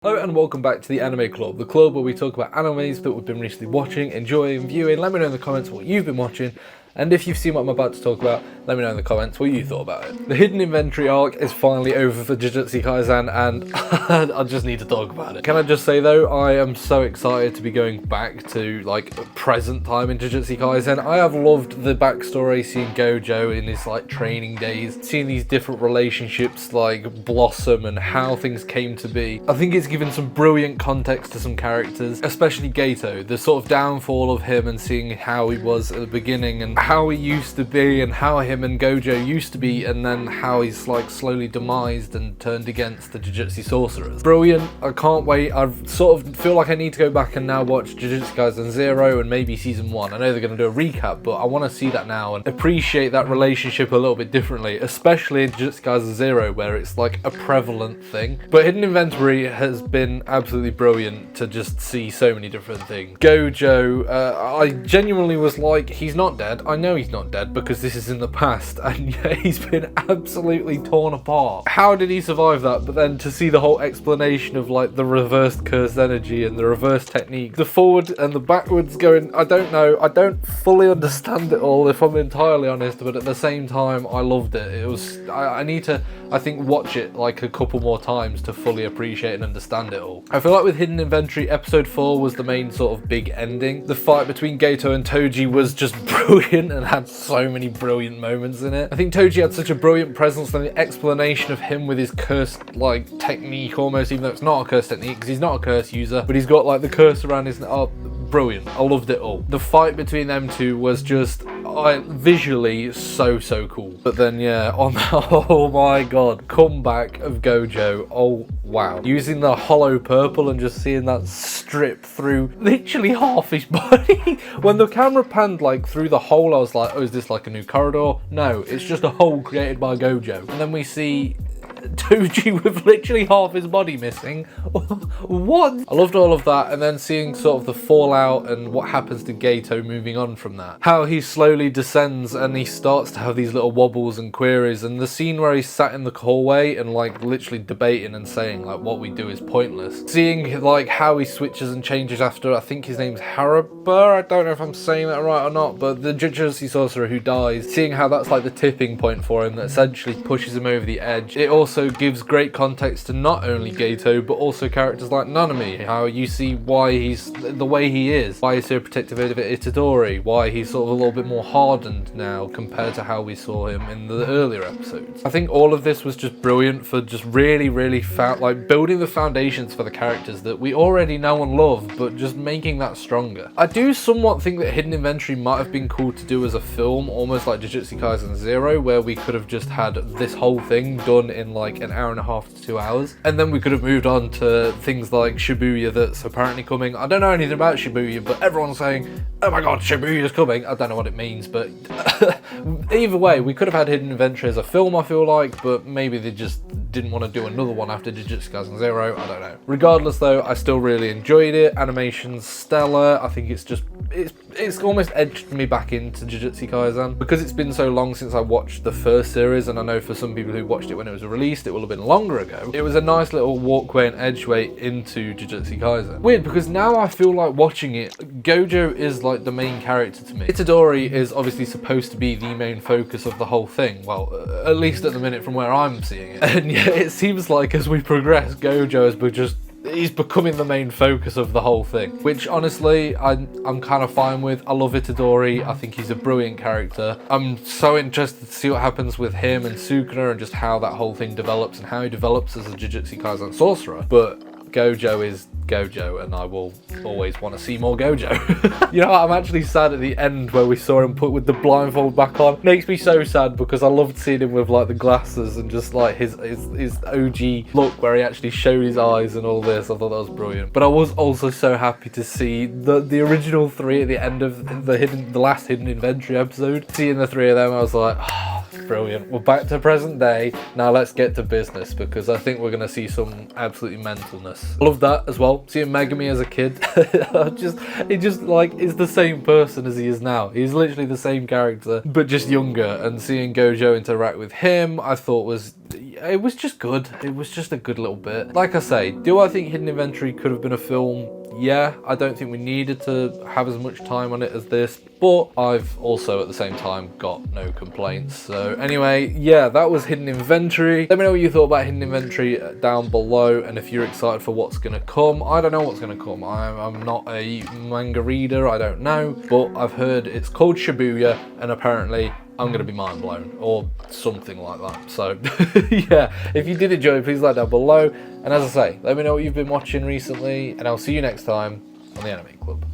Hello and welcome back to the Anime Club, the club where we talk about animes that we've been recently watching, enjoying, viewing. Let me know in the comments what you've been watching, and if you've seen what I'm about to talk about, let me know in the comments what you thought about it. The hidden inventory arc is finally over for Jujutsu Kaisen, and I just need to talk about it. Can I just say though, I am so excited to be going back to like present time in Jujutsu Kaisen. I have loved the backstory, seeing Gojo in his like training days, seeing these different relationships like blossom and how things came to be. I think it's given some brilliant context to some characters, especially Gato, the sort of downfall of him and seeing how he was at the beginning and how he used to be and how him and Gojo used to be, and then how he's like slowly demised and turned against the Jujutsu sorcerers. Brilliant. I can't wait. I sort of feel like I need to go back and now watch Jujutsu Kaisen 0 and maybe season 1. I know they're going to do a recap, but I want to see that now and appreciate that relationship a little bit differently, especially in Jujutsu Kaisen 0 where it's like a prevalent thing. But hidden inventory has been absolutely brilliant to just see so many different things. Gojo, I genuinely was like, he's not dead. I know he's not dead because this is in the past, and yet he's been absolutely torn apart. How did he survive that? But then to see the whole explanation of like the reversed cursed energy and the reverse technique, the forward and the backwards going, I don't know, I don't fully understand it all if I'm entirely honest, but at the same time I loved it. It was, I need to, I think, watch it like a couple more times to fully appreciate and understand it all. I feel like with Hidden Inventory, episode 4 was the main sort of big ending. The fight between Gato and Toji was just brilliant and had so many brilliant moments in it. I think Toji had such a brilliant presence, and the explanation of him with his cursed like technique almost, even though it's not a curse technique because he's not a curse user, but he's got like the curse around his brilliant. I loved it all. The fight between them two was just visually so cool. But then yeah, on oh my god, comeback of Gojo, oh wow, using the hollow purple and just seeing that strip through literally half his body. When the camera panned like through the hole, I was like, oh, is this like a new corridor? No, it's just a hole created by Gojo. And then we see Toji with literally half his body missing. What? I loved all of that, and then seeing sort of the fallout and what happens to Gato moving on from that. How he slowly descends and he starts to have these little wobbles and queries, and the scene where he's sat in the hallway and like literally debating and saying like what we do is pointless. Seeing like how he switches and changes after, I think his name's Haraba, I don't know if I'm saying that right or not, but the Jujutsu sorcerer who dies, seeing how that's like the tipping point for him that essentially pushes him over the edge. It also gives great context to not only Gato but also characters like Nanami, how you see why he's the way he is, why he's so protective of Itadori, why he's sort of a little bit more hardened now compared to how we saw him in the earlier episodes. I think all of this was just brilliant for just really like building the foundations for the characters that we already know and love, but just making that stronger. I do somewhat think that Hidden Inventory might have been cool to do as a film, almost like Jujutsu Kaisen 0, where we could have just had this whole thing done in like an hour and a half to 2 hours, and then we could have moved on to things like Shibuya that's apparently coming. I don't know anything about Shibuya, but everyone's saying, oh my god, Shibuya's coming. I don't know what it means, but either way, we could have had Hidden Inventory as a film, I feel like, but maybe they just didn't want to do another one after Jujutsu Kaisen 0, I don't know. Regardless though, I still really enjoyed it. Animation's stellar. I think it's just, it's almost edged me back into Jujutsu Kaisen because it's been so long since I watched the first series, and I know for some people who watched it when it was released, it will have been longer ago. It was a nice little walkway and edgeway into Jujutsu Kaisen. Weird, because now I feel like watching it, Gojo is like the main character to me. Itadori is obviously supposed to be the main focus of the whole thing, well, at least at the minute from where I'm seeing it. And yet it seems like as we progress, Gojo is he's becoming the main focus of the whole thing, which honestly I'm kind of fine with. I love Itadori. I think he's a brilliant character. I'm so interested to see what happens with him and Sukuna and just how that whole thing develops and how he develops as a Jujutsu Kaisen sorcerer. But Gojo is Gojo, and I will always want to see more Gojo. You know what? I'm actually sad at the end where we saw him put with the blindfold back on. Makes me so sad because I loved seeing him with like the glasses and just like his OG look where he actually showed his eyes and all this. I thought that was brilliant. But I was also so happy to see the original three at the end of the last Hidden Inventory episode. Seeing the three of them, I was like, oh, brilliant. We're back to present day. Now let's get to business, because I think we're going to see some absolutely mentalness. I love that as well. Seeing Megami as a kid, he just like is the same person as he is now. He's literally the same character, but just younger. And seeing Gojo interact with him, I thought was it was just good. It was just a good little bit. Like I say, do I think Hidden Inventory could have been a film? Yeah, I don't think we needed to have as much time on it as this, but I've also at the same time got no complaints. So anyway, yeah, that was Hidden Inventory. Let me know what you thought about Hidden Inventory down below, and if you're excited for what's gonna come. I don't know what's gonna come. I'm not a manga reader, I don't know, but I've heard it's called Shibuya, and apparently I'm going to be mind blown or something like that. So yeah, if you did enjoy, please like down below. And as I say, let me know what you've been watching recently, and I'll see you next time on the Anime Club.